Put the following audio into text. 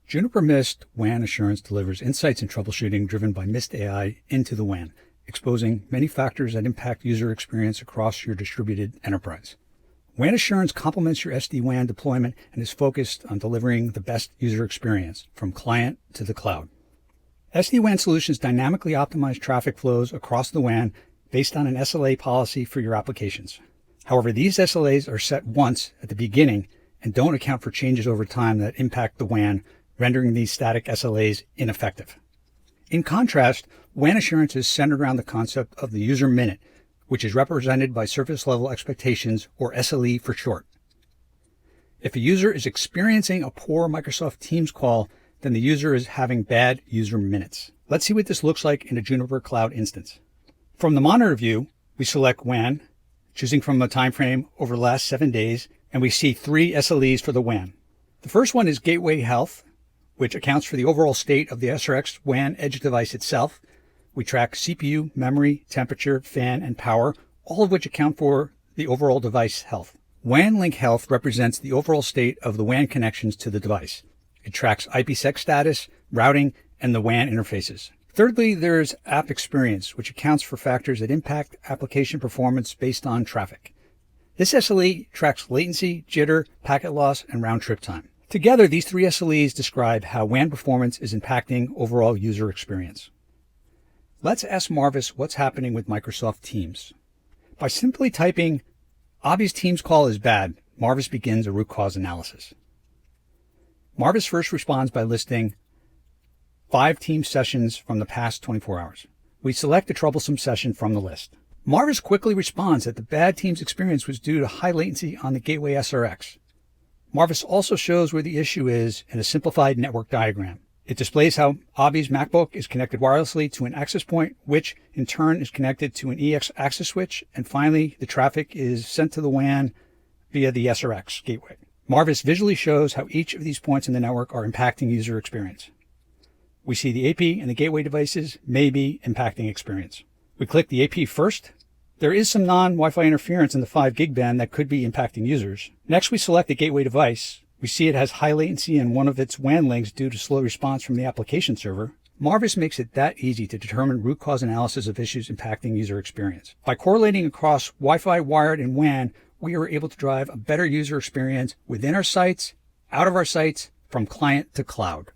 Juniper Mist WAN Assurance delivers insights and troubleshooting driven by Mist AI into the WAN, exposing many factors that impact user experience across your distributed enterprise. WAN Assurance complements your SD-WAN deployment and is focused on delivering the best user experience from client to the cloud. SD-WAN solutions dynamically optimize traffic flows across the WAN based on an SLA policy for your applications. However, these SLAs are set once at the beginning and don't account for changes over time that impact the WAN, rendering these static SLAs ineffective. In contrast, WAN Assurance is centered around the concept of the user minute, which is represented by surface level expectations, or SLE for short. If a user is experiencing a poor Microsoft Teams call, then the user is having bad user minutes. Let's see what this looks like in a Juniper Cloud instance. From the monitor view, we select WAN, choosing from a time frame over the last 7 days, and we see 3 SLEs for the WAN. The first one is Gateway Health, which accounts for the overall state of the SRX WAN edge device itself. We track CPU, memory, temperature, fan, and power, all of which account for the overall device health. Wan Link Health represents the overall state of the WAN connections to the device. It tracks IPsec status, routing, and the WAN interfaces. Thirdly, there's App Experience, which accounts for factors that impact application performance based on traffic. This SLE tracks latency, jitter, packet loss, and round-trip time. Together, these 3 SLEs describe how WAN performance is impacting overall user experience. Let's ask Marvis what's happening with Microsoft Teams. By simply typing, "Abhi's Teams call is bad," Marvis begins a root cause analysis. Marvis first responds by listing 5 Teams sessions from the past 24 hours. We select a troublesome session from the list. Marvis quickly responds that the bad Teams experience was due to high latency on the gateway SRX. Marvis also shows where the issue is in a simplified network diagram. It displays how Abhi's MacBook is connected wirelessly to an access point, which in turn is connected to an EX access switch, and finally the traffic is sent to the WAN via the SRX gateway. Marvis visually shows how each of these points in the network are impacting user experience. We see the AP and the gateway devices may be impacting experience. We click the AP first. There is some non-Wi-Fi interference in the 5 gig band that could be impacting users. Next, we select the gateway device. We see it has high latency in one of its WAN links due to slow response from the application server. Marvis makes it that easy to determine root cause analysis of issues impacting user experience. By correlating across Wi-Fi, wired, and WAN, we are able to drive a better user experience within our sites, out of our sites, from client to cloud.